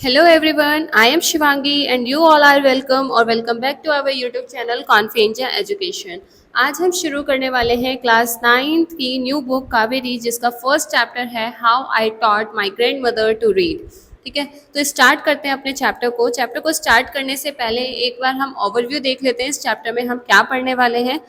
Hello everyone, I am Shivangi and you all are welcome or welcome back to our YouTube channel Confidencia Education। आज हम शुरू करने वाले हैं class 9th की न्यू बुक कावेरी, जिसका फर्स्ट चैप्टर है how I taught my grand mother to read. ठीक है, तो स्टार्ट करते हैं अपने चैप्टर को स्टार्ट करने से पहले एक बार हम ओवरव्यू देख लेते हैं इस चैप्टर में हम क्या पढ़ने वाले हैं।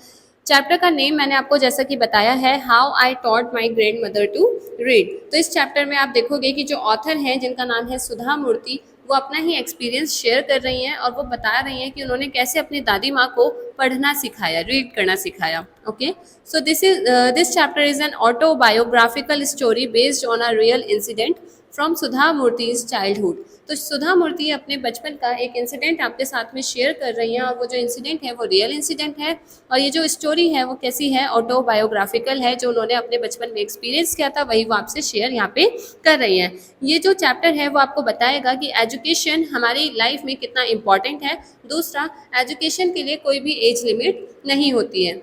चैप्टर का नेम मैंने आपको जैसा कि बताया है how I taught my grand mother to read. तो इस चैप्टर में आप देखोगे कि जो ऑथर हैं जिनका नाम है सुधा मूर्ति, वो अपना ही एक्सपीरियंस शेयर कर रही हैं और वो बता रही हैं कि उन्होंने कैसे अपनी दादी माँ को पढ़ना सिखाया, रीड करना सिखाया। Okay, so this chapter is an autobiographical story based on a real incident from Sudha मूर्तिज childhood. तो सुधा मूर्ति अपने बचपन का एक इंसिडेंट आपके साथ में शेयर कर रही हैं और वो जो इंसिडेंट है वो रियल इंसिडेंट है और ये जो स्टोरी है वो कैसी है, ऑटोबायोग्राफिकल है। जो उन्होंने अपने बचपन में एक्सपीरियंस किया था वही वो आपसे शेयर यहाँ पे कर रही हैं। ये जो चैप्टर है वो आपको बताएगा कि एजुकेशन हमारी लाइफ में कितना इम्पॉर्टेंट है। दूसरा, एजुकेशन के लिए कोई भी एज लिमिट नहीं होती है।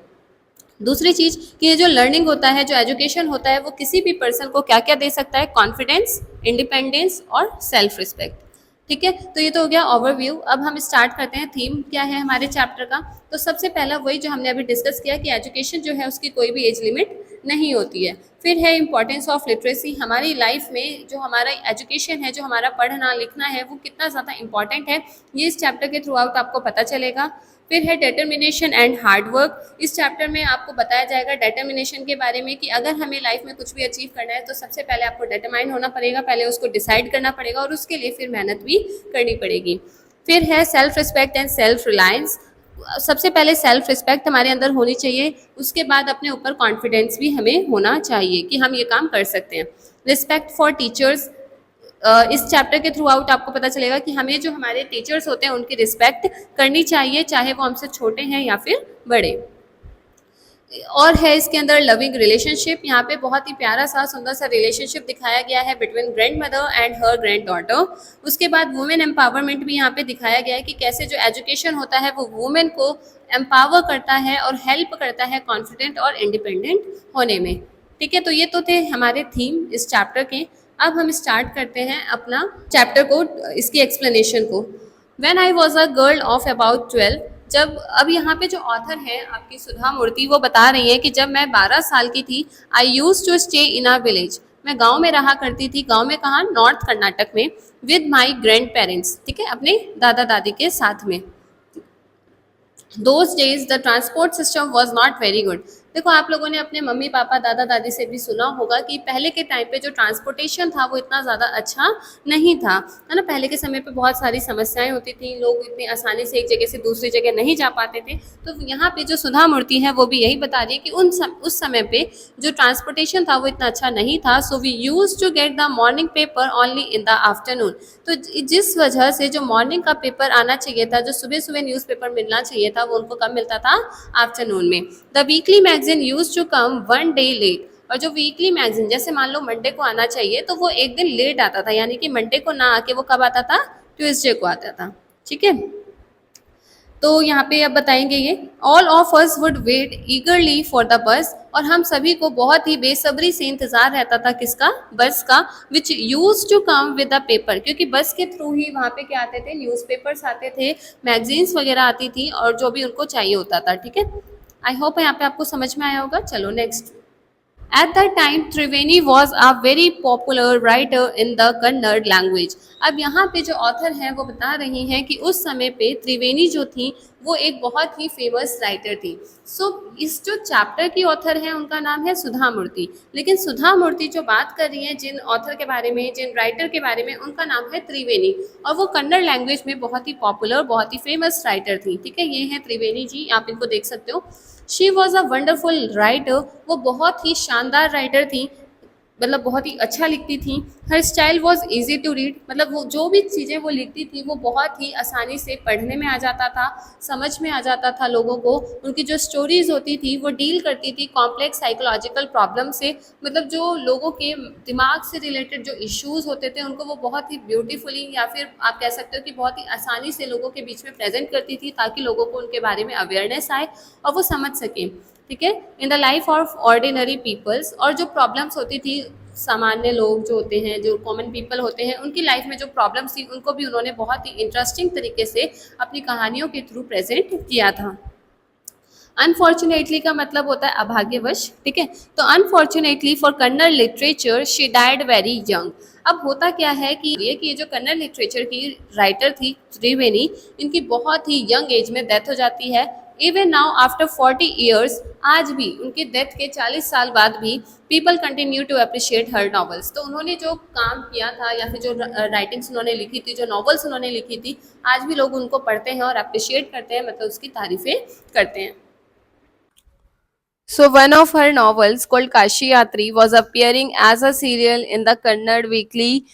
दूसरी चीज़ कि ये जो लर्निंग होता है, जो एजुकेशन होता है, वो किसी भी पर्सन को क्या क्या दे सकता है, कॉन्फिडेंस, इंडिपेंडेंस और सेल्फ रिस्पेक्ट। ठीक है, तो ये तो हो गया ओवरव्यू। अब हम स्टार्ट करते हैं थीम क्या है हमारे चैप्टर का। तो सबसे पहला वही जो हमने अभी डिस्कस किया कि एजुकेशन जो है उसकी कोई भी एज लिमिट नहीं होती है। फिर है इंपॉर्टेंस ऑफ लिटरेसी, हमारी लाइफ में जो हमारा एजुकेशन है, जो हमारा पढ़ना लिखना है, वो कितना ज़्यादा इंपॉर्टेंट है, ये इस चैप्टर के थ्रू आउट आपको पता चलेगा। फिर है डिटर्मिनेशन एंड हार्ड वर्क। इस चैप्टर में आपको बताया जाएगा डिटर्मिनेशन के बारे में कि अगर हमें लाइफ में कुछ भी अचीव करना है तो सबसे पहले आपको डिटरमाइन होना पड़ेगा, पहले उसको डिसाइड करना पड़ेगा और उसके लिए फिर मेहनत भी करनी पड़ेगी। फिर है self respect and self reliance. सबसे पहले सेल्फ रिस्पेक्ट हमारे अंदर होनी चाहिए, उसके बाद अपने ऊपर कॉन्फिडेंस भी हमें होना चाहिए कि हम ये काम कर सकते हैं। रिस्पेक्ट फॉर टीचर्स, इस चैप्टर के थ्रू आउट आपको पता चलेगा कि हमें जो हमारे टीचर्स होते हैं उनकी रिस्पेक्ट करनी चाहिए, चाहे वो हमसे छोटे हैं या फिर बड़े। और है इसके अंदर लविंग रिलेशनशिप, यहाँ पे बहुत ही प्यारा सा सुंदर सा रिलेशनशिप दिखाया गया है between grand mother and her grand daughter. उसके बाद वुमेन एम्पावरमेंट भी यहाँ पे दिखाया गया है कि कैसे जो एजुकेशन होता है वो वुमेन को एम्पावर करता है और हेल्प करता है कॉन्फिडेंट और इंडिपेंडेंट होने में। ठीक है, तो ये तो थे हमारे थीम इस चैप्टर के। अब हम स्टार्ट करते हैं अपना चैप्टर को, इसकी एक्सप्लेनेशन को। When I was a girl of about 12, जब अब यहाँ पे जो ऑथर है आपकी सुधा मूर्ति, वो बता रही है कि जब मैं 12 साल की थी, I use to stay in a village, मैं गांव में रहा करती थी। गांव में कहाँ, नॉर्थ कर्नाटक में, विद माई ग्रैंड पेरेंट्स। ठीक है, अपने दादा दादी के साथ में। Those days the transport system was not very good। देखो, आप लोगों ने अपने मम्मी पापा दादा दादी से भी सुना होगा कि पहले के टाइम पे जो ट्रांसपोर्टेशन था वो इतना ज़्यादा अच्छा नहीं था, है ना। पहले के समय पे बहुत सारी समस्याएं होती थी, लोग इतनी आसानी से एक जगह से दूसरी जगह नहीं जा पाते थे। तो यहाँ पे जो सुधा मूर्ति है वो भी यही बता रही है कि उस समय पे जो ट्रांसपोर्टेशन था वो इतना अच्छा नहीं था। So we use to get the morning paper only in the afternoon. तो जिस वजह से जो मॉर्निंग का पेपर आना चाहिए था, जो सुबह सुबह न्यूज़पेपर मिलना चाहिए था, वो उनको कब मिलता था, आफ्टरनून में। The weekly magazine use to come 1 day late. और जो वीकली मैगजीन, जैसे मान लो मंडे को आना चाहिए तो वो एक दिन लेट आता था, यानी कि मंडे को ना आके वो कब आता था, ट्यूसडे को आता था। ठीक है, तो यहाँ पे अब बताएंगे ये, all of us would wait eagerly for the bus. और हम सभी को बहुत ही बेसब्री से इंतजार रहता था किसका, बस का। Which use to come with the paper, क्योंकि बस के थ्रू ही वहाँ पे क्या आते थे, न्यूज़पेपर्स आते थे, मैगजीन्स वगैरह आती थी और जो भी उनको चाहिए होता था। ठीक है, आई होप यहाँ पे आपको समझ में आया होगा। चलो next. At that time, Triveni was a very popular writer in the Kannada language। अब यहाँ पे जो ऑथर हैं वो बता रही हैं कि उस समय पे त्रिवेणी जो थी वो एक बहुत ही फेमस राइटर थी। सो इस जो चैप्टर की ऑथर हैं उनका नाम है सुधा मूर्ति, लेकिन सुधा मूर्ति जो बात कर रही हैं जिन ऑथर के बारे में, जिन राइटर के बारे में, उनका नाम है त्रिवेणी और वो कन्नड़ लैंग्वेज में बहुत ही पॉपुलर, बहुत ही फेमस राइटर थी। ठीक है, ये हैं त्रिवेणी जी, आप इनको देख सकते हो। She was a wonderful writer, वो बहुत ही शानदार राइटर थी, मतलब बहुत ही अच्छा लिखती थी। Her style was easy to read, मतलब वो जो भी चीज़ें वो लिखती थी वो बहुत ही आसानी से पढ़ने में आ जाता था, समझ में आ जाता था लोगों को। उनकी जो स्टोरीज होती थी वो डील करती थी कॉम्प्लेक्स साइकोलॉजिकल प्रॉब्लम से, मतलब जो लोगों के दिमाग से रिलेटेड जो इश्यूज होते थे उनको वो बहुत ही ब्यूटीफुली, या फिर आप कह सकते हो कि बहुत ही आसानी से लोगों के बीच में प्रेजेंट करती थी, ताकि लोगों को उनके बारे में अवेयरनेस आए और वो समझ सकें। ठीक है, in the life of ordinary peoples, और जो प्रॉब्लम्स होती थी सामान्य लोग जो होते हैं, जो कॉमन पीपल होते हैं, उनकी लाइफ में जो प्रॉब्लम्स थी उनको भी उन्होंने बहुत ही इंटरेस्टिंग तरीके से अपनी कहानियों के थ्रू प्रेजेंट किया था। अनफॉर्चुनेटली का मतलब होता है अभाग्यवश, ठीक है। तो unfortunately for Kannada literature she died very young. अब होता क्या है कि ये जो कन्नड़ लिटरेचर की राइटर थी त्रिवेणी, इनकी बहुत ही यंग एज में डेथ हो जाती है। इवन नाउ आफ्टर 40 ईयर्स, आज भी उनके डेथ के 40 साल बाद भी people continue to appreciate her novels. तो उन्होंने जो काम किया था या फिर जो राइटिंग्स उन्होंने लिखी थी, जो नॉवेल्स उन्होंने लिखी थी, आज भी लोग उनको पढ़ते हैं और अप्रिशिएट करते हैं, मतलब उसकी तारीफें करते हैं। So one of her novels called Kashi Yatri was appearing as a serial in the Kannada weekly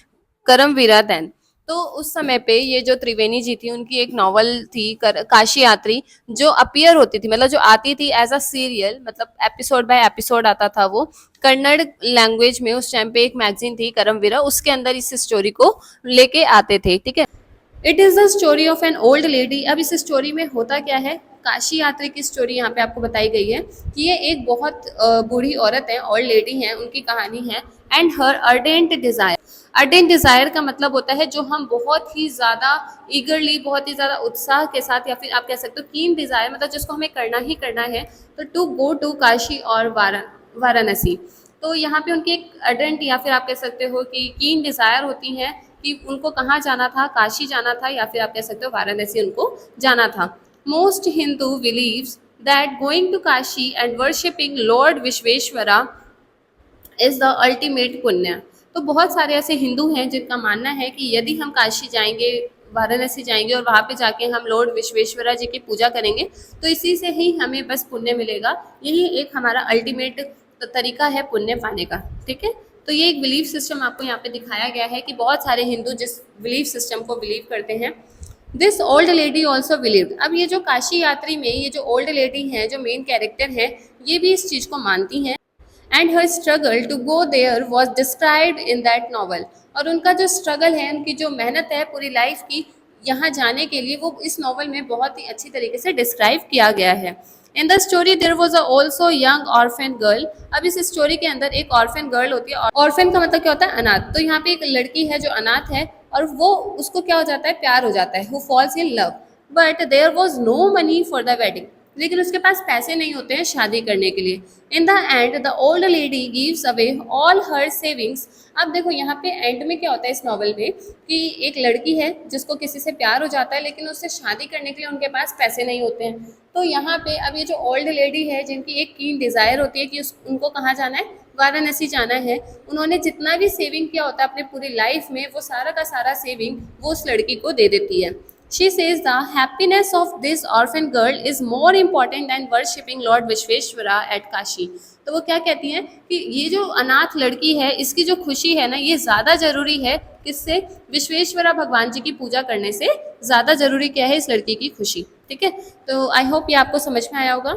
Karamveera then. तो उस समय पे ये जो त्रिवेणी जी थी, उनकी एक नॉवल थी काशी यात्री, जो अपीयर होती थी, मतलब जो आती थी एज अ सीरियल, मतलब एपिसोड बाय एपिसोड आता था वो कन्नड़ लैंग्वेज में। उस टाइम पे एक मैगजीन थी करमवीरा, उसके अंदर इस स्टोरी को लेके आते थे, ठीक है। It is the story of an old lady. अब इस स्टोरी में होता क्या है, काशी यात्री की स्टोरी यहाँ पे आपको बताई गई है कि ये एक बहुत बूढ़ी औरत है, ओल्ड लेडी है, उनकी कहानी है। And her ardent desire, ardent desire का मतलब होता है जो हम बहुत ही ज़्यादा ईगरली, बहुत ही ज़्यादा उत्साह के साथ, या फिर आप कह सकते हो कीन डिज़ायर, मतलब जिसको हमें करना ही करना है, तो टू गो टू काशी और वाराणसी। तो यहाँ पे उनकी एक अर्डेंट या फिर आप कह सकते हो कि कीन डिज़ायर होती हैं कि उनको कहाँ जाना था, काशी जाना था, या फिर आप कह सकते हो वाराणसी उनको जाना था। Most Hindu believes that going to Kashi and worshipping lord Vishweshwara is the ultimate punya. तो बहुत सारे ऐसे हिंदू हैं जिनका मानना है कि यदि हम काशी जाएंगे, वाराणसी जाएंगे और वहाँ पे जाके हम लॉर्ड विश्वेश्वरा जी की पूजा करेंगे, तो इसी से ही हमें बस पुण्य मिलेगा। यही एक हमारा अल्टीमेट तरीका है पुण्य पाने का, ठीक है। तो ये एक बिलीफ सिस्टम आपको यहाँ पे दिखाया गया है कि बहुत सारे हिंदू जिस बिलीफ सिस्टम को बिलीव करते हैं। This old lady also believe. अब ये जो काशी यात्री में ये जो ओल्ड लेडी है, जो मेन कैरेक्टर है, ये भी इस चीज़ को मानती हैं। And her struggle to go there was described in that novel. और उनका जो स्ट्रगल है, उनकी जो मेहनत है पूरी लाइफ की यहाँ जाने के लिए, वो इस नॉवल में बहुत ही अच्छी तरीके से डिस्क्राइब किया गया है। In the story there was also young orphan girl. अब इस स्टोरी के अंदर एक ऑर्फन गर्ल होती है। ऑर्फन का मतलब क्या होता है, अनाथ। तो यहाँ पे एक लड़की है जो अनाथ है, और वो उसको क्या हो जाता है, प्यार हो जाता है, who falls in love. But there was no money for the wedding. लेकिन उसके पास पैसे नहीं होते हैं शादी करने के लिए। In the end the old lady gives away all her savings. अब देखो यहाँ पे एंड में क्या होता है इस नॉवल में कि एक लड़की है जिसको किसी से प्यार हो जाता है, लेकिन उससे शादी करने के लिए उनके पास पैसे नहीं होते हैं। तो यहाँ पे अब ये जो ओल्ड लेडी है, जिनकी एक कीन डिज़ायर होती है कि उनको कहाँ जाना है, वाराणसी जाना है, उन्होंने जितना भी सेविंग किया होता है अपने पूरी लाइफ में, वो सारा का सारा सेविंग वो उस लड़की को दे देती है। She says the happiness of this orphan girl is more important than worshipping Lord Vishweshwara at Kashi. तो वो क्या कहती हैं कि ये जो अनाथ लड़की है, इसकी जो खुशी है ना, ये ज़्यादा ज़रूरी है किससे, विश्वेश्वरा भगवान जी की पूजा करने से ज़्यादा ज़रूरी क्या है इस लड़की की खुशी, ठीक है। तो आई होप ये आपको समझ में आया होगा।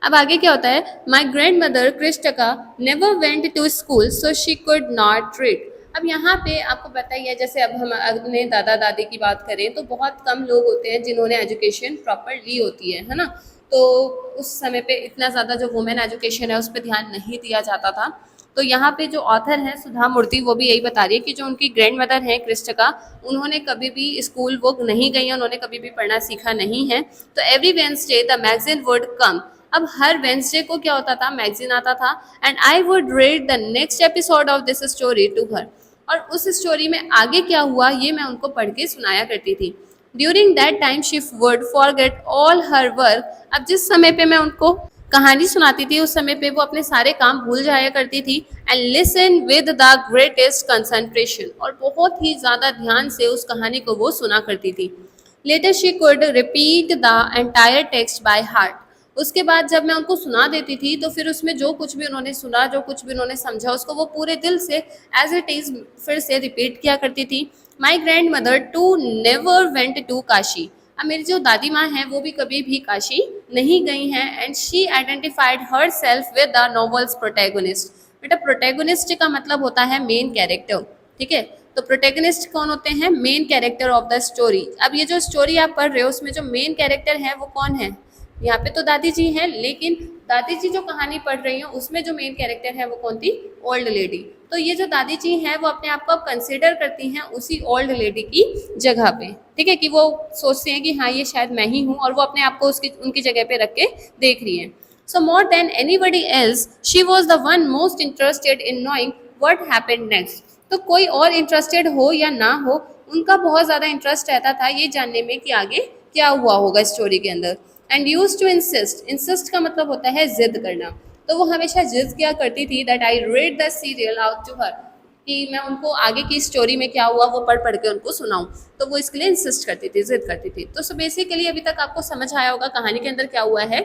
अब आगे क्या होता है, माई ग्रैंड मदर क्रिस्टका never went to school so she could not read. अब यहाँ पे आपको पता ही है, जैसे अब हम अपने दादा दादी की बात करें तो बहुत कम लोग होते हैं जिन्होंने एजुकेशन प्रॉपर ली होती है ना। तो उस समय पे इतना ज़्यादा जो वुमेन एजुकेशन है उस पर ध्यान नहीं दिया जाता था। तो यहाँ पे जो ऑथर है सुधा मूर्ति, वो भी यही बता रही है कि जो उनकी ग्रैंड मदर हैं क्रिस्टका, उन्होंने कभी भी स्कूल वो नहीं गई हैं, उन्होंने कभी भी पढ़ना सीखा नहीं है। तो every Wednesday the magazine would come. अब हर वेडनेसडे को क्या होता था, मैगजीन आता था, and I would read the next episode of this story to her. और उस स्टोरी में आगे क्या हुआ ये मैं उनको पढ़ के सुनाया करती थी। During that time she would forget all her work. अब जिस समय पे मैं उनको कहानी सुनाती थी उस समय पे वो अपने सारे काम भूल जाया करती थी। And listen with the greatest concentration. और बहुत ही ज़्यादा ध्यान से उस कहानी को वो सुना करती थी। Later she could repeat the entire text by heart. उसके बाद जब मैं उनको सुना देती थी तो फिर उसमें जो कुछ भी उन्होंने सुना, जो कुछ भी उन्होंने समझा, उसको वो पूरे दिल से एज इट इज़ फिर से रिपीट किया करती थी। My grand mother too never went to Kashi. अब मेरी जो दादी माँ हैं वो भी कभी भी काशी नहीं गई हैं। And she identified her self with the novels protagonist. बेटा प्रोटैगोनिस्ट का मतलब होता है मेन कैरेक्टर, ठीक है। तो प्रोटैगोनिस्ट कौन होते हैं, main character of the story. अब ये जो स्टोरी आप पढ़ रहे हो उसमें जो मेन कैरेक्टर है वो कौन है, यहाँ पे तो दादी जी हैं, लेकिन दादी जी जो कहानी पढ़ रही हैं उसमें जो मेन कैरेक्टर है वो कौन थी? Old lady. तो ये जो दादी जी हैं वो अपने आप को अब कंसिडर करती हैं उसी ओल्ड लेडी की जगह पे, ठीक है, कि वो सोचते हैं कि हाँ ये शायद मैं ही हूँ, और वो अपने आप को उसकी उनकी जगह पे रख के देख रही हैं। So more than anybody else, she was the one most interested in knowing what happened next. तो कोई और इंटरेस्टेड हो या ना हो, उनका बहुत ज़्यादा इंटरेस्ट रहता था ये जानने में कि आगे क्या हुआ होगा स्टोरी के अंदर। And use to insist, insist का मतलब होता है जिद करना। तो वो हमेशा जिद किया करती थी that I read the serial out to her, कि मैं उनको आगे की स्टोरी में क्या हुआ वो पढ़ पढ़ के उनको सुनाऊं। तो वो इसके लिए इंसिस्ट करती थी, जिद करती थी। तो बेसिकली अभी तक आपको समझ आया होगा कहानी के अंदर क्या हुआ है,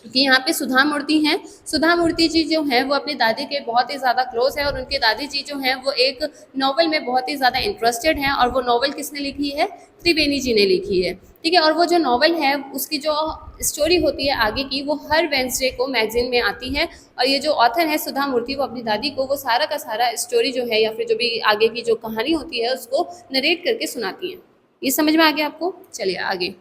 कि यहाँ पे सुधा मूर्ति हैं। सुधा मूर्ति जी जो हैं वो अपनी दादी के बहुत ही ज़्यादा क्लोज है, और उनके दादी जी जो हैं वो एक नॉवल में बहुत ही ज़्यादा इंटरेस्टेड हैं, और वो नॉवल किसने लिखी है? त्रिवेणी जी ने लिखी है, ठीक है। और वो जो नॉवल है उसकी जो स्टोरी होती है आगे की, वो हर वेंसडे को मैगजीन में आती है, और ये जो ऑथर है सुधा मूर्ति, वो अपनी दादी को वो सारा का सारा स्टोरी जो है या फिर जो भी आगे की जो कहानी होती है उसको नरेट करके सुनाती हैं। ये समझ में आ गया आपको? चलिए आगे।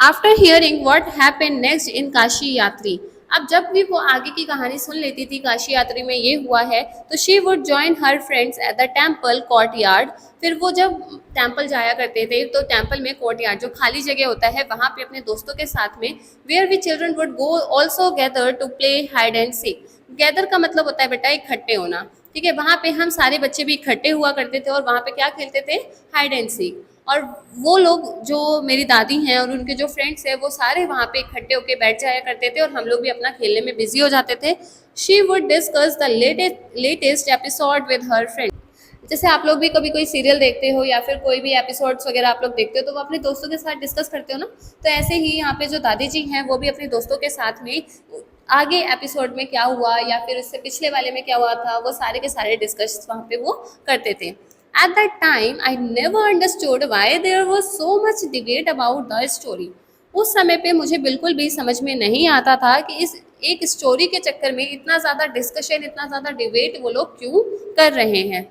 After hearing what happen next in Kashi यात्री, अब जब भी वो आगे की कहानी सुन लेती थी काशी यात्री में ये हुआ है, तो she would join her friends at the temple court yard. फिर वो जब टेम्पल जाया करते थे तो टेम्पल में कोर्ट यार्ड जो खाली जगह होता है वहाँ पे अपने दोस्तों के साथ में, where we children would go also gather to play hide and seek. Gather का मतलब होता है बेटा इकट्ठे होना, ठीक है। वहाँ पे हम सारे बच्चे भी इकट्ठे हुआ करते थे और वहाँ पे क्या खेलते थे? Hide and seek. और वो लोग जो मेरी दादी हैं और उनके जो फ्रेंड्स हैं वो सारे वहाँ पे इकट्ठे होके बैठ जाया करते थे, और हम लोग भी अपना खेलने में बिजी हो जाते थे। She would discuss the latest episode with her friend. जैसे आप लोग भी कभी कोई सीरियल देखते हो या फिर कोई भी एपिसोड्स वगैरह आप लोग देखते हो तो वो अपने दोस्तों के साथ डिस्कस करते हो ना, तो ऐसे ही यहाँ पे जो दादी जी हैं वो भी अपने दोस्तों के साथ में आगे एपिसोड में क्या हुआ या फिर उससे पिछले वाले में क्या हुआ था वो सारे के सारे डिस्कस वहाँ पे वो करते थे। At that time, I never understood why there was so much debate about the story. उस समय पे मुझे बिल्कुल भी समझ में नहीं आता था कि इस एक स्टोरी के चक्कर में इतना ज़्यादा डिस्कशन, इतना ज़्यादा डिबेट वो लोग क्यों कर रहे हैं।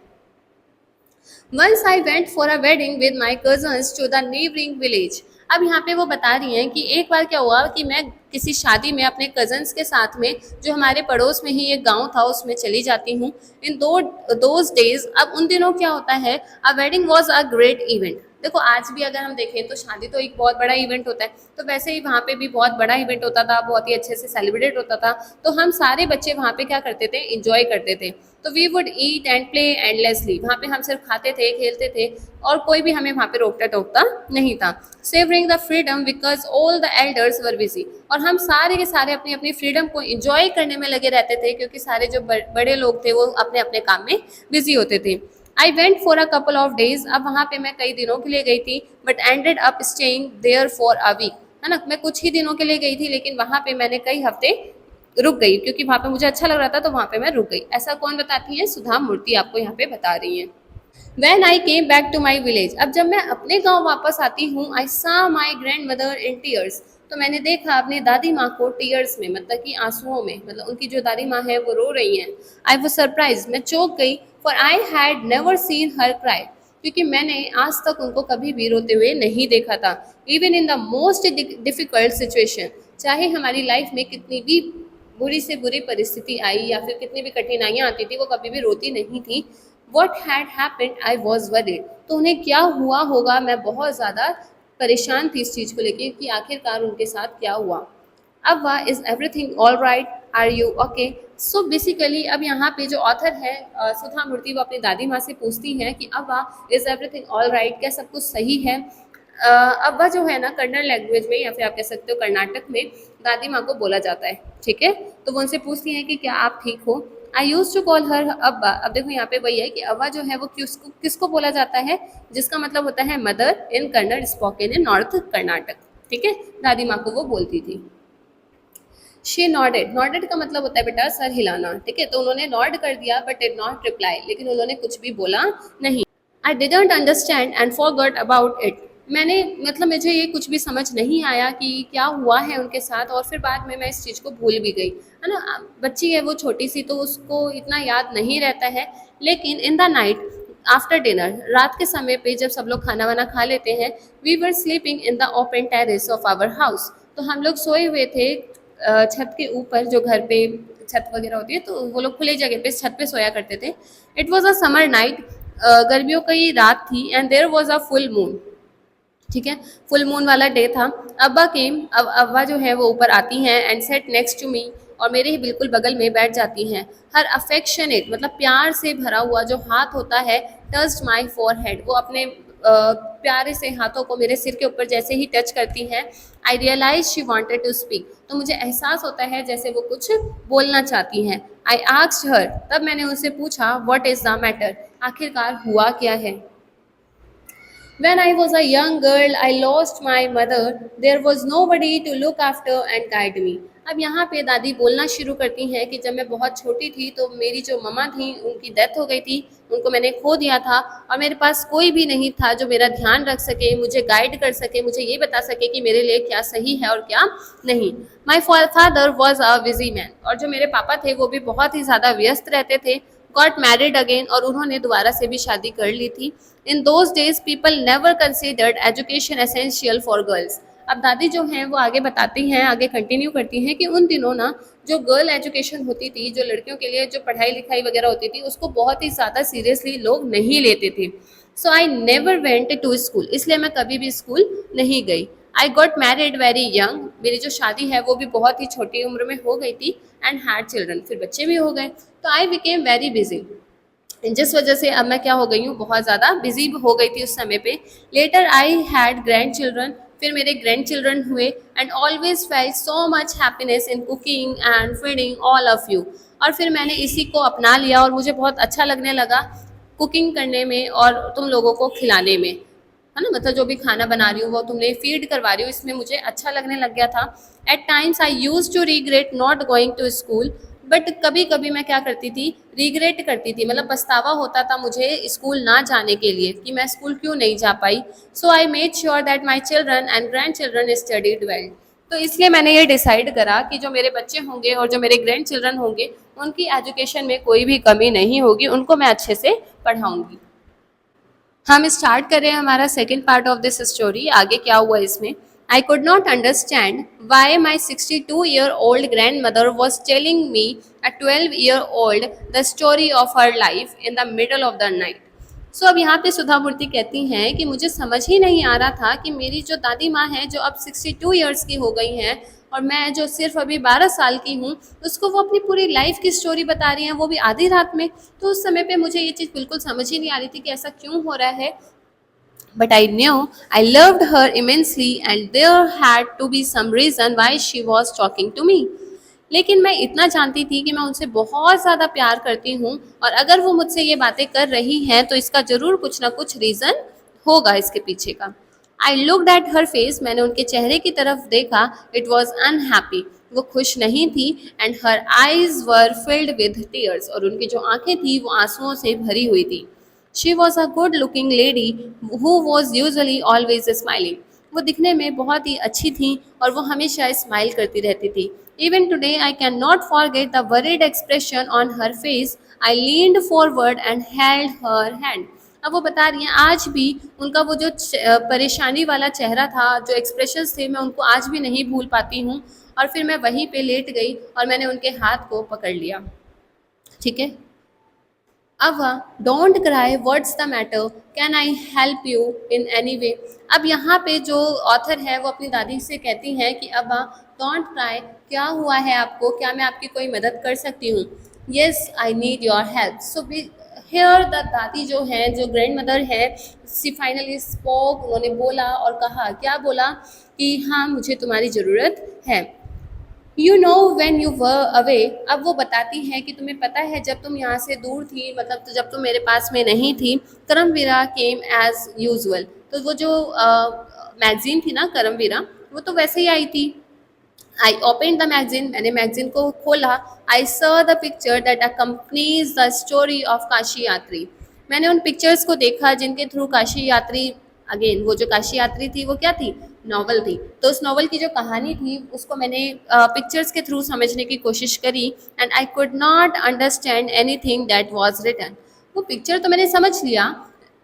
Once I went for a wedding with my cousins to the neighboring village. अब यहाँ पे वो बता रही हैं कि एक बार क्या हुआ कि मैं किसी शादी में अपने कजन्स के साथ में जो हमारे पड़ोस में ही एक गांव था उसमें चली जाती हूँ। इन दोज डेज, अब उन दिनों क्या होता है, a wedding was a great event. देखो आज भी अगर हम देखें तो शादी तो एक बहुत बड़ा इवेंट होता है, तो वैसे ही वहाँ पे भी बहुत बड़ा इवेंट होता था, बहुत ही अच्छे से सेलिब्रेट होता था। तो हम सारे बच्चे वहाँ पे क्या करते थे? इंजॉय करते थे। तो we would eat and play endlessly, वहाँ पे हम सिर्फ खाते थे, खेलते थे, और कोई भी हमें वहाँ पे रोकता टोकता नहीं था। Savouring the freedom because all the elders were busy, और हम सारे के सारे अपनी अपनी फ्रीडम को इंजॉय करने में लगे रहते थे क्योंकि सारे जो बड़े लोग थे वो अपने अपने काम में बिजी होते थे। I went for a couple of days, अब वहाँ पे मैं कई दिनों के लिए गई थी, but ended up staying there for a week, है ना। मैं कुछ ही दिनों के लिए गई थी लेकिन वहाँ पे मैंने कई हफ्ते रुक गई क्योंकि वहाँ पे मुझे अच्छा लग रहा था, तो वहाँ पे मैं रुक गई। ऐसा कौन बताती है? सुधा मूर्ति आपको यहाँ पे बता रही हैं। When I came back to my village, अब जब मैं अपने गांव वापस आती हूँ, I saw my grandmother in tears, तो मैंने देखा अपनी दादी माँ को टीयर्स में, मतलब कि आंसुओं में, मतलब उनकी जो दादी माँ है वो रो रही हैं। I was surprised, मैं चौंक गई, for I had never seen her cry, क्योंकि मैंने आज तक उनको कभी भी रोते हुए नहीं देखा था। Even in the most difficult situation, चाहे हमारी लाइफ में कितनी भी बुरी से बुरी परिस्थिति आई या फिर कितनी भी कठिनाइयाँ आती थी, वो कभी भी रोती नहीं थी। What had happened? I was worried. तो उन्हें क्या हुआ होगा, मैं बहुत ज़्यादा परेशान थी इस चीज़ को लेके कि आखिरकार उनके साथ क्या हुआ। अब वह is everything all right, are you okay. So basically अब यहाँ पे जो ऑथर है सुधा मूर्ति, वो अपनी दादी माँ से पूछती हैं कि अब वह इज़ एवरीथिंग ऑल राइट, क्या सब कुछ सही है। अब वह जो है ना कन्नड़ लैंग्वेज में या फिर आप कह सकते हो कर्नाटक में दादी माँ को बोला जाता है, ठीक है। तो वो उनसे पूछती हैं कि क्या आप ठीक हो। आई यूज टू कॉल हर अब्बा। अब देखो यहाँ पे वही है कि अब्बा जो है वो किसको बोला जाता है, जिसका मतलब होता है mother in Kannada spoken in north Karnataka, ठीक है। दादी माँ को वो बोलती थी। शी नॉडेड, नॉडेड का मतलब होता है बेटा सर हिलाना, ठीक है। तो उन्होंने नॉड कर दिया बट डिड नॉट रिप्लाई, लेकिन उन्होंने कुछ भी बोला नहीं। I didn't understand and forgot about it, मैंने मतलब मुझे ये कुछ भी समझ नहीं आया कि क्या हुआ है उनके साथ, और फिर बाद में मैं इस चीज़ को भूल भी गई, है ना। बच्ची है वो छोटी सी, तो उसको इतना याद नहीं रहता है। लेकिन in the night after dinner, रात के समय पे जब सब लोग खाना वाना खा लेते हैं, we were sleeping in the open terrace of our house, तो हम लोग सोए हुए थे छत के ऊपर, जो घर पे छत वगैरह होती है तो वो लोग खुले जगह पे छत पे सोया करते थे। It was a summer night, गर्मियों की रात थी, and there was a full moon. ठीक है, फुल मून वाला डे था। अब्बा केम, अब अब्बा जो है वो ऊपर आती हैं and set next to me, और मेरे ही बिल्कुल बगल में बैठ जाती हैं। हर अफेक्शनेट मतलब प्यार से भरा हुआ जो हाथ होता है, टच्ड माई फोरहेड, वो अपने प्यारे से हाथों को मेरे सिर के ऊपर जैसे ही टच करती हैं, I realise she wanted to speak, तो मुझे एहसास होता है जैसे वो कुछ बोलना चाहती हैं। आई आस्क्ड हर, तब मैंने उनसे पूछा, व्हाट इज़ द मैटर, आखिरकार हुआ क्या है। When I was a young girl, I lost my mother. There was nobody to look after and guide me. अब यहाँ पे दादी बोलना शुरू करती हैं कि जब मैं बहुत छोटी थी तो मेरी जो मम्मा थी उनकी डेथ हो गई थी, उनको मैंने खो दिया था, और मेरे पास कोई भी नहीं था जो मेरा ध्यान रख सके, मुझे गाइड कर सके, मुझे ये बता सके कि मेरे लिए क्या सही है और क्या नहीं। My father was a busy man, और जो मेरे पापा थे वो भी बहुत ही ज़्यादा व्यस्त रहते थे। गॉट मैरिड अगेन, और उन्होंने दोबारा से भी शादी कर ली थी। In those days people never considered education essential for girls. अब दादी जो हैं वो आगे बताती हैं, आगे कंटिन्यू करती हैं कि उन दिनों ना जो गर्ल एजुकेशन होती थी, जो लड़कियों के लिए जो पढ़ाई लिखाई वगैरह होती थी, उसको बहुत ही ज़्यादा सीरियसली लोग नहीं लेते थे। So I never went to school, इसलिए मैं कभी भी स्कूल नहीं गई। I got married very young, मेरी जो शादी है वो भी बहुत ही छोटी उम्र में हो गई थी, एंड हैड चिल्ड्रन, फिर बच्चे भी हो गए। तो आई बिकेम वेरी बिजी, जिस वजह से अब मैं क्या हो गई हूँ, बहुत ज़्यादा बिजी हो गई थी उस समय पे। Later I had grandchildren, फिर मेरे ग्रैंड चिल्ड्रन हुए, and always felt so much happiness in cooking and feeding all of you, और फिर मैंने इसी को अपना लिया और मुझे बहुत अच्छा लगने लगा कुकिंग करने में और तुम लोगों को खिलाने में, है ना, मतलब जो भी खाना बना रही हूँ वो तुमने फीड करवा रही हूँ, इसमें मुझे अच्छा लगने लग गया था। At times I use to regret not going to school, but कभी कभी मैं क्या करती थी, रिग्रेट करती थी, मतलब पछतावा होता था मुझे स्कूल ना जाने के लिए कि मैं स्कूल क्यों नहीं जा पाई। So I made sure that my children and grand children studied well, तो इसलिए मैंने ये डिसाइड करा कि जो मेरे बच्चे होंगे और जो मेरे ग्रैंड चिल्ड्रन होंगे उनकी एजुकेशन में कोई भी कमी नहीं होगी, उनको मैं अच्छे से पढ़ाऊँगी। हम स्टार्ट कर रहे हैं हमारा second part of this story. आगे क्या हुआ इसमें। I could not understand why my 62-year-old grand mother was telling me a 12-year-old the story of her life in the middle of the night. So अब यहाँ पे सुधा मूर्ति कहती हैं कि मुझे समझ ही नहीं आ रहा था कि मेरी जो दादी माँ हैं जो अब 62 ईयर्स की हो गई हैं, और मैं जो सिर्फ अभी 12 साल की हूँ, उसको वो अपनी पूरी लाइफ की स्टोरी बता रही हैं, वो भी आधी रात में। तो उस समय पे मुझे ये चीज़ बिल्कुल समझ ही नहीं आ रही थी कि ऐसा क्यों हो रहा है। But I knew I loved her immensely and there had to be some reason why she was talking to me. लेकिन मैं इतना जानती थी कि मैं उनसे बहुत ज़्यादा प्यार करती हूँ, और अगर वो मुझसे ये बातें कर रही हैं तो इसका ज़रूर कुछ ना कुछ रीज़न होगा इसके पीछे का। I looked at her face, मैंने उनके चेहरे की तरफ देखा। इट वॉज अनहैप्पी, वो खुश नहीं थी। And her eyes were filled with tears, और उनकी जो आंखें थी वो आंसुओं से भरी हुई थी। She was a good looking lady who was usually always smiling, वो दिखने में बहुत ही अच्छी थी और वो हमेशा स्माइल करती रहती थी। Even today I can not forget the worried expression on her face. I leaned forward and held her hand. अब वो बता रही हैं आज भी उनका वो जो परेशानी वाला चेहरा था, जो एक्सप्रेशंस थे, मैं उनको आज भी नहीं भूल पाती हूँ। और फिर मैं वहीं पे लेट गई और मैंने उनके हाथ को पकड़ लिया। ठीक है, अब don't cry, what's the matter, can I help you in any way. अब यहाँ पे जो ऑथर है वो अपनी दादी से कहती हैं कि अब डोंट क्राई, क्या हुआ है आपको, क्या मैं आपकी कोई मदद कर सकती हूँ। Yes I need your help. So here the दादी जो है, जो ग्रैंड मदर है, सी फाइनली स्पोक, उन्होंने बोला और कहा, क्या बोला कि हाँ मुझे तुम्हारी ज़रूरत है। You know when you were away, अब वो बताती हैं कि तुम्हें पता है जब तुम यहाँ से दूर थी, मतलब तो जब तुम मेरे पास में नहीं थी, करमवीरा केम एज यूजुअल, तो वो जो मैगजीन थी ना करमवीरा, वो तो वैसे ही आई थी। आई ओपन द मैगजीन, मैंने मैगजीन को खोला। I saw the picture that accompanies the story of Kashi यात्री, मैंने उन पिक्चर्स को देखा जिनके थ्रू काशी यात्री, अगेन वो जो काशी यात्री थी वो क्या थी, नॉवल थी। तो उस नॉवल की जो कहानी थी उसको मैंने पिक्चर्स के थ्रू समझने की कोशिश करी। And I could not understand anything that was written, वो पिक्चर तो मैंने समझ लिया,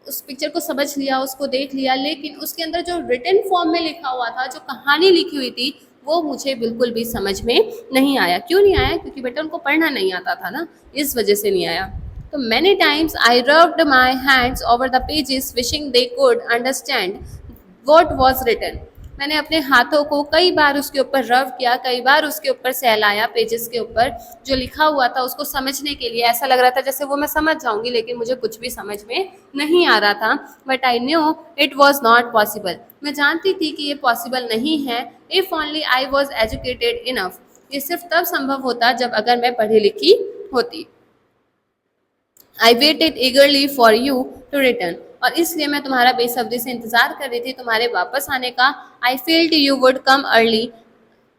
उस पिक्चर को समझ लिया, उसको देख लिया, लेकिन उसके अंदर जो रिटन फॉर्म में लिखा हुआ था, जो कहानी लिखी हुई थी, वो मुझे बिल्कुल भी समझ में नहीं आया। क्यों नहीं आया? क्योंकि बेटा उनको पढ़ना नहीं आता था ना, इस वजह से नहीं आया। तो many times I rubbed my hands over the pages wishing they could understand what was written. मैंने अपने हाथों को कई बार उसके ऊपर रब किया, कई बार उसके ऊपर सहलाया, पेजेस के ऊपर जो लिखा हुआ था उसको समझने के लिए। ऐसा लग रहा था जैसे वो मैं समझ जाऊंगी, लेकिन मुझे कुछ भी समझ में नहीं आ रहा था। But I knew it was not possible. मैं जानती थी कि ये पॉसिबल नहीं है। If only I was educated enough. ये सिर्फ तब संभव होता जब अगर मैं पढ़ी लिखी होती। I waited eagerly for you to return. और इसलिए मैं तुम्हारा बेसब्री से इंतजार कर रही थी तुम्हारे वापस आने का। I felt you would come early.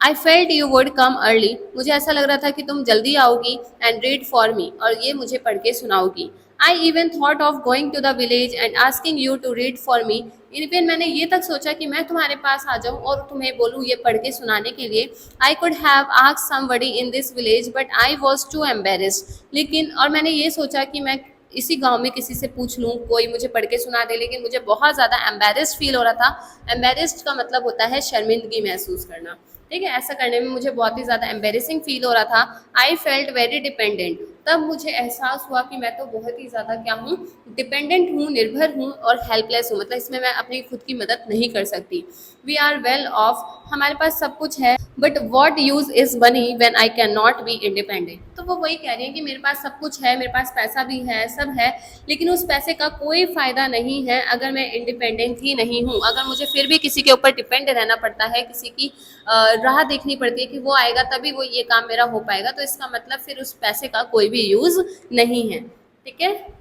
I felt you would come early. मुझे ऐसा लग रहा था कि तुम जल्दी आओगी एंड रीड फॉर मी, और ये मुझे पढ़ के सुनाओगी। I even thought of going to the village and asking you to read for me. Even मैंने ये तक सोचा कि मैं तुम्हारे पास आ जाऊं और तुम्हें बोलूं ये पढ़ के सुनाने के लिए। I could have asked somebody in this village but I was too embarrassed. लेकिन और मैंने ये सोचा कि मैं इसी गांव में किसी से पूछ लूं, कोई मुझे पढ़ के सुना दे, लेकिन मुझे बहुत ज़्यादा एम्बेरस्ड फील हो रहा था। एम्बेरस्ड का मतलब होता है शर्मिंदगी महसूस करना, ठीक है। ऐसा करने में मुझे बहुत ही ज़्यादा एम्बेरसिंग फील हो रहा था। I felt very dependent. तब मुझे एहसास हुआ कि मैं तो बहुत ही ज़्यादा क्या हूँ, डिपेंडेंट हूँ, निर्भर हूँ और हेल्पलेस हूँ। मतलब इसमें मैं अपनी खुद की मदद नहीं कर सकती। We are well off. हमारे पास सब कुछ है। But what use is money when I can not be independent. तो वो वही कह रही है कि मेरे पास सब कुछ है, मेरे पास पैसा भी है, सब है, लेकिन उस पैसे का कोई फ़ायदा नहीं है अगर मैं इंडिपेंडेंट ही नहीं हूँ। अगर मुझे फिर भी किसी के ऊपर डिपेंड रहना पड़ता है, किसी की राह देखनी पड़ती है कि वो आएगा तभी वो ये काम मेरा हो पाएगा, तो इसका मतलब फिर उस पैसे का कोई भी यूज़ नहीं है, ठीक है।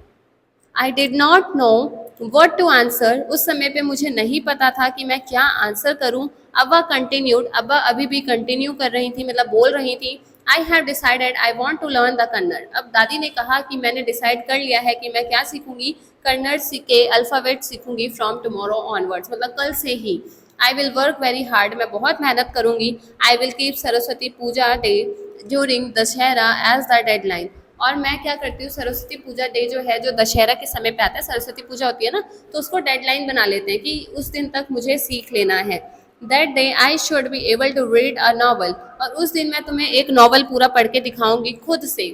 I did not know what to answer. उस समय पे मुझे नहीं पता था कि मैं क्या आंसर करूँ। अब्बा कंटिन्यूड। अब्बा अभी भी कंटिन्यू कर रही थी, मतलब बोल रही थी। I have decided I want to learn the Kannada. अब दादी ने कहा कि मैंने डिसाइड कर लिया है कि मैं क्या सीखूंगी, कन्नड़ के अल्फ़ाबेट सीखूंगी फ्रॉम टुमारो ऑनवर्ड्स, मतलब कल से ही। I will work very hard. मैं बहुत मेहनत करूंगी। I will keep Saraswati Puja day during Dussehra as the deadline. और मैं क्या करती हूँ, सरस्वती पूजा डे जो है, जो दशहरा के समय पे आता है, सरस्वती पूजा होती है ना, तो उसको डेडलाइन बना लेते हैं कि उस दिन तक मुझे सीख लेना है। That day I should be able to read a novel. और उस दिन मैं तुम्हें एक नॉवल पूरा पढ़ के दिखाऊंगी खुद से।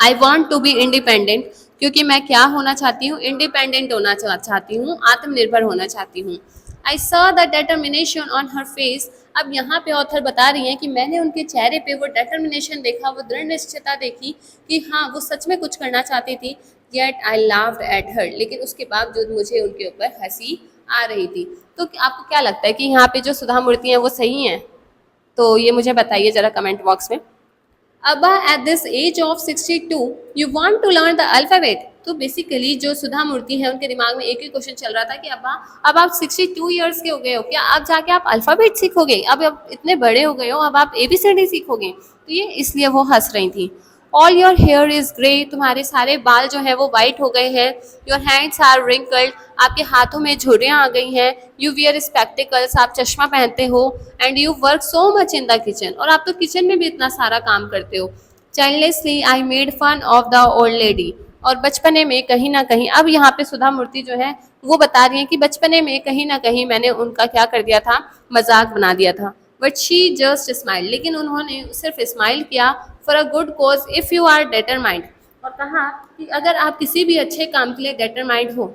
I want to be independent. क्योंकि मैं क्या होना चाहती हूँ, इंडिपेंडेंट होना चाहती हूँ, आत्मनिर्भर होना चाहती हूँ। I saw the determination on her face. अब यहाँ पे ऑथर बता रही हैं कि मैंने उनके चेहरे पे वो डिटर्मिनेशन देखा, वो दृढ़ निश्चयता देखी कि हाँ वो सच में कुछ करना चाहती थी। Yet I laughed at her. लेकिन उसके बावजूद मुझे उनके ऊपर हंसी आ रही थी। तो आपको क्या लगता है कि यहाँ पे जो सुधा मूर्ति हैं वो सही हैं? तो ये मुझे बताइए ज़रा कमेंट बॉक्स में। अब्बा at this age of 62 you want to learn the alphabet. So basically जो सुधा मूर्ति है उनके दिमाग में एक ही क्वेश्चन चल रहा था कि अब्बा अब आप 62 ईयर्स के हो गए हो, क्या अब जाके आप अल्फ़ाबेट सीखोगे? अब आप इतने बड़े हो गए हो, अब आप ABCD सीखोगे? तो ये इसलिए वो हंस रही थी। All your here is grey. तुम्हारे सारे बाल जो है वो वाइट हो गए हैं। Your hands are wrinkled. आपके हाथों में झुर्रियाँ आ गई हैं। You wear spectacles. आप चश्मा पहनते हो। And you work so much in the kitchen. और आप तो किचन में भी इतना सारा काम करते हो। Childlessly I made fun of the old lady. और बचपने में कहीं ना कहीं, अब यहाँ पे सुधा मूर्ति जो है वो बता रही है कि बचपने में कहीं ना कहीं मैंने उनका क्या कर दिया था, मजाक बना दिया था। But she just smile. लेकिन उन्होंने सिर्फ स्माइल किया। For a good cause if you are determined. और कहा कि अगर आप किसी भी अच्छे काम के लिए डिटरमाइंड हो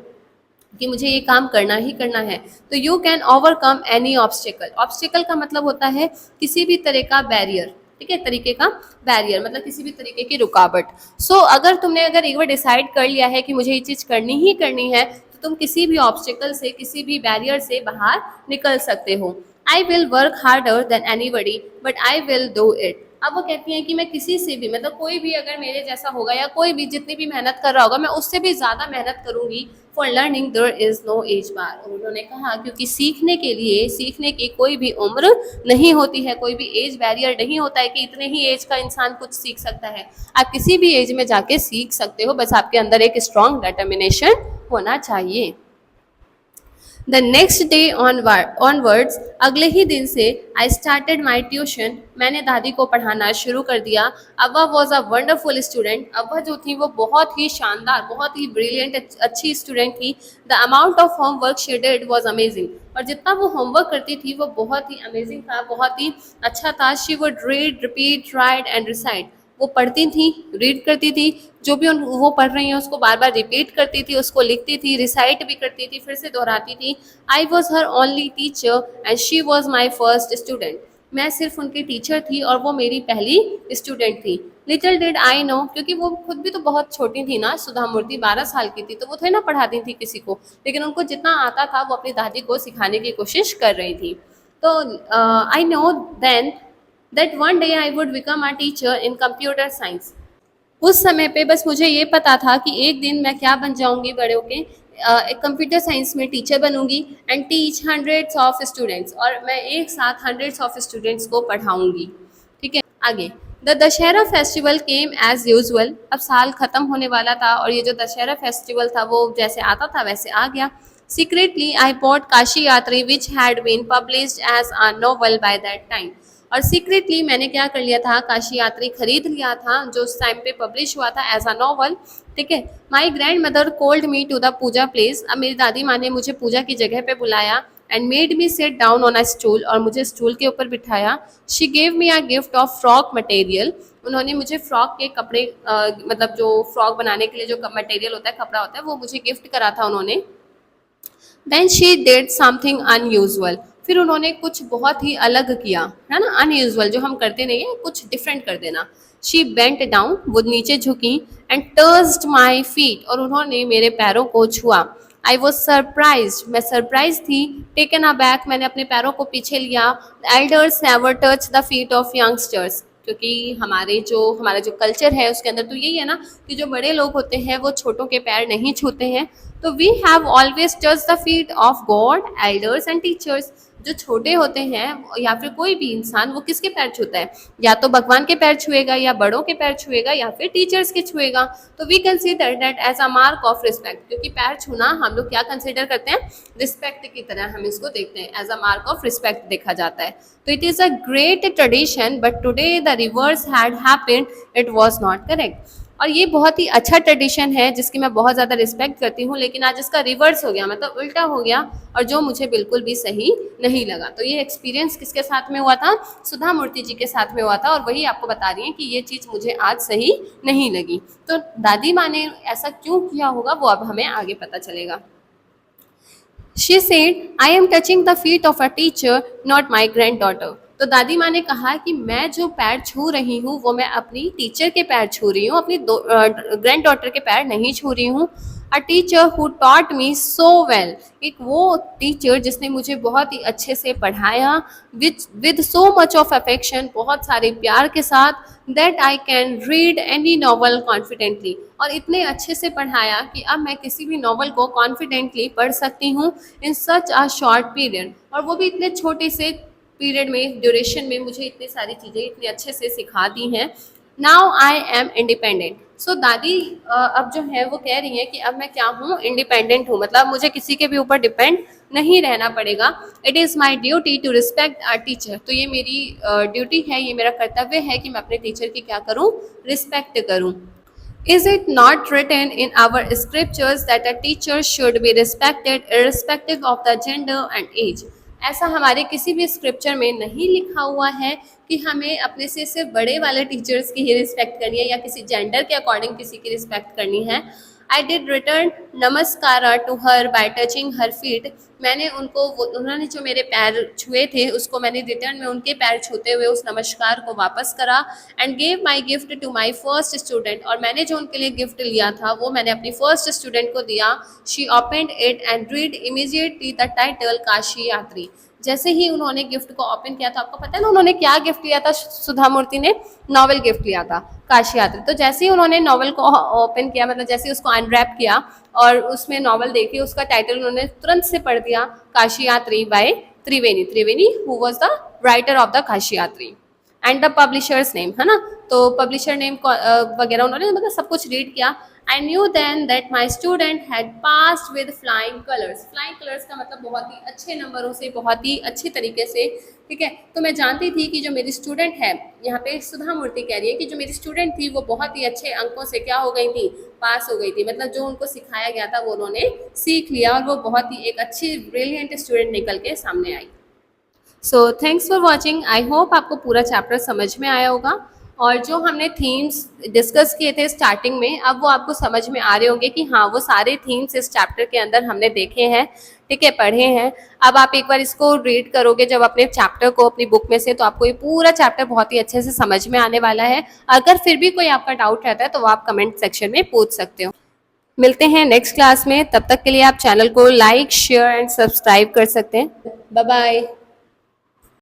कि मुझे ये काम करना ही करना है, तो you can overcome any obstacle. Obstacle का मतलब होता है किसी भी तरह का बैरियर, ठीक है, तरीके का बैरियर मतलब किसी भी तरीके की रुकावट। सो अगर एक बार डिसाइड कर लिया है कि मुझे ये चीज़ करनी ही करनी है, तो तुम किसी भी ऑब्स्टिकल से, किसी भी बैरियर से बाहर निकल सकते हो। आई will work harder than anybody but I will do it. अब वो कहती हैं कि मैं किसी से भी, मतलब कोई भी अगर मेरे जैसा होगा या कोई भी जितनी भी मेहनत कर रहा होगा, मैं उससे भी ज़्यादा मेहनत करूंगी। For learning there is no age bar. और उन्होंने कहा क्योंकि सीखने के लिए, सीखने की कोई भी उम्र नहीं होती है, कोई भी एज बैरियर नहीं होता है कि इतने ही एज का इंसान कुछ सीख सकता है। आप किसी भी एज में जाके सीख सकते हो, बस आपके अंदर एक स्ट्रॉन्ग डिटर्मिनेशन होना चाहिए। द नेक्स्ट डे ऑनवर्ड्स, अगले ही दिन से आई स्टार्टेड माई ट्यूशन, मैंने दादी को पढ़ाना शुरू कर दिया। अव्वा वॉज अ वंडरफुल स्टूडेंट, अव्वा जो थी वो बहुत ही शानदार, बहुत ही ब्रिलियंट अच्छी स्टूडेंट थी। The amount of homework she did was amazing, और जितना वो होमवर्क करती थी वो बहुत ही अमेजिंग था, बहुत ही अच्छा था। She would read, repeat, right and recite, वो पढ़ती थी, रीड करती थी, जो भी वो पढ़ रही हैं उसको बार बार रिपीट करती थी, उसको लिखती थी, रिसाइट भी करती थी, फिर से दोहराती थी। I was her only teacher and she was my first student, मैं सिर्फ उनकी टीचर थी और वो मेरी पहली स्टूडेंट थी। लिटिल डिड आई नो, क्योंकि वो खुद भी तो बहुत छोटी थी ना, सुधा मूर्ति 12 साल की थी, तो वो थोड़ी ना पढ़ाती थी किसी को, लेकिन उनको जितना आता था वो अपनी दादी को सिखाने की कोशिश कर रही थी। तो I know then that one day I would become a teacher in computer science, उस समय पे बस मुझे ये पता था कि एक दिन मैं क्या बन जाऊंगी बड़े होके, एक कंप्यूटर साइंस में टीचर बनूंगी and teach hundreds of students, और मैं एक साथ हंड्रेड्स ऑफ स्टूडेंट्स को पढ़ाऊंगी। ठीक है, आगे the Dussehra festival came as usual, अब साल खत्म होने वाला था और ये जो दशहरा फेस्टिवल था वो जैसे आता था वैसे आ गया। Secretly I bought Kashi Yatri which had been published as a novel by that time, और सीक्रेटली मैंने क्या कर लिया था, काशी यात्री खरीद लिया था जो उस टाइम पे पब्लिश हुआ था एज अ नॉवल। ठीक है, my grand mother called me to the puja place, अब मेरी दादी माँ ने मुझे पूजा की जगह पे बुलाया and made me sit down on a stool, और मुझे स्टूल के ऊपर बिठाया। She gave me a gift of frock material, उन्होंने मुझे फ्रॉक के कपड़े मतलब जो फ्रॉक बनाने के लिए जो मटेरियल होता है, कपड़ा होता है, वो मुझे गिफ्ट करा था उन्होंने। Then she did something unusual, फिर उन्होंने कुछ बहुत ही अलग किया, है ना, अनयूजुअल जो हम करते नहीं है, कुछ डिफरेंट कर देना। शी बेंट डाउन, वो नीचे झुकी, एंड टर्स्ड माई फीट, और उन्होंने मेरे पैरों को छुआ। आई वॉज सरप्राइज, मैं सरप्राइज थी। टेकन अ बैक, मैंने अपने पैरों को पीछे लिया। Elders never touch the feet of youngsters, क्योंकि हमारा जो कल्चर है उसके अंदर तो यही है ना कि जो बड़े लोग होते हैं वो छोटों के पैर नहीं छूते हैं। तो we have always touch the feet of God, elders and teachers, जो छोटे होते हैं या फिर कोई भी इंसान वो किसके पैर छूता है, या तो भगवान के पैर छुएगा, या बड़ों के पैर छुएगा, या फिर टीचर्स के छुएगा। तो we consider that as a mark of respect, क्योंकि पैर छूना हम लोग क्या कंसीडर करते हैं, रिस्पेक्ट की तरह हम इसको देखते हैं, as a mark of respect देखा जाता है। तो it is a great tradition but today the reverse had happened, it was not correct, और ये बहुत ही अच्छा ट्रेडिशन है जिसकी मैं बहुत ज़्यादा रिस्पेक्ट करती हूँ, लेकिन आज इसका रिवर्स हो गया, मतलब उल्टा हो गया, और जो मुझे बिल्कुल भी सही नहीं लगा। तो ये एक्सपीरियंस किसके साथ में हुआ था, सुधा मूर्ति जी के साथ में हुआ था, और वही आपको बता रही हैं कि ये चीज़ मुझे आज सही नहीं लगी। तो दादी माँ ने ऐसा क्यों किया होगा वो अब हमें आगे पता चलेगा। She said I am touching the feet of a teacher not my grand daughter, तो दादी माँ ने कहा कि मैं जो पैर छू रही हूँ वो मैं अपनी टीचर के पैर छू रही हूँ, अपनी ग्रैंड डॉटर के पैर नहीं छू रही हूँ। A teacher who taught me so well, एक वो टीचर जिसने मुझे बहुत ही अच्छे से पढ़ाया, with so much of affection, बहुत सारे प्यार के साथ, that I can read any novel confidently, और इतने अच्छे से पढ़ाया कि अब मैं किसी भी नॉवल को कॉन्फिडेंटली पढ़ सकती हूँ इन सच अ शॉर्ट पीरियड, और वो भी इतने छोटे से पीरियड में, ड्यूरेशन में मुझे इतनी सारी चीज़ें इतने अच्छे से सिखा दी हैं। नाउ आई एम इंडिपेंडेंट, सो दादी अब जो है वो कह रही है कि अब मैं क्या हूँ, इंडिपेंडेंट हूँ, मतलब मुझे किसी के भी ऊपर डिपेंड नहीं रहना पड़ेगा। It is my duty to respect our teacher, तो ये मेरी ड्यूटी है, ये मेरा कर्तव्य है कि मैं अपने टीचर की क्या करूँ, रिस्पेक्ट करूँ। Is it not written in our scriptures that a teacher should be respected irrespective of the gender and age? ऐसा हमारे किसी भी स्क्रिप्चर में नहीं लिखा हुआ है कि हमें अपने से सिर्फ बड़े वाले टीचर्स की ही रिस्पेक्ट करनी है या किसी जेंडर के अकॉर्डिंग किसी की रिस्पेक्ट करनी है। I did return namaskara to her by touching her feet, मैंने उन्होंने जो मेरे पैर छुए थे उसको मैंने रिटर्न में उनके पैर छूते हुए उस नमस्कार को वापस करा। And gave my gift to my first student, और मैंने जो उनके लिए गिफ्ट लिया था वो मैंने अपनी फर्स्ट स्टूडेंट को दिया। She opened it and read immediately the title Kashi यात्री, जैसे ही उन्होंने गिफ्ट को ओपन किया था, आपको पता है ना उन्होंने क्या गिफ्ट लिया था, सुधा मूर्ति ने नॉवल गिफ्ट लिया था काशी यात्री। तो जैसे ही उन्होंने नॉवल को ओपन किया, मतलब जैसे ही उसको अनरैप किया और उसमें नॉवल देखी, उसका टाइटल उन्होंने तुरंत से पढ़ दिया, Kashi Yatri by Triveni, Triveni who was the writer of the Kashi Yatri. And the publishers name, है ना। तो पब्लिशर नेम वगैरह उन्होंने मतलब सब कुछ रीड किया। I knew then that my student had passed with flying colours. Flying colours का मतलब बहुत ही अच्छे नंबरों से, बहुत ही अच्छी तरीके से, ठीक है। तो मैं जानती थी कि जो मेरी स्टूडेंट है, यहाँ पे सुधा मूर्ति कह रही है कि जो मेरी स्टूडेंट थी वो बहुत ही अच्छे अंकों से क्या हो गई थी, पास हो गई थी। मतलब जो उनको सिखाया गया था वो उन्होंने सीख लिया और वो बहुत ही एक अच्छी ब्रिलियंट स्टूडेंट निकल के सामने आई। So thanks for watching. I hope आपको पूरा चैप्टर समझ में आया होगा, और जो हमने थीम्स डिस्कस किए थे स्टार्टिंग में, अब वो आपको समझ में आ रहे होंगे कि हाँ, वो सारे थीम्स इस चैप्टर के अंदर हमने देखे हैं, ठीक है, पढ़े हैं। अब आप एक बार इसको रीड करोगे जब अपने चैप्टर को अपनी बुक में से, तो आपको ये पूरा चैप्टर बहुत ही अच्छे से समझ में आने वाला है। अगर फिर भी कोई आपका डाउट रहता है तो वो आप कमेंट सेक्शन में पूछ सकते हो। मिलते हैं नेक्स्ट क्लास में, तब तक के लिए आप चैनल को लाइक, शेयर एंड सब्सक्राइब कर सकते हैं। Bye bye.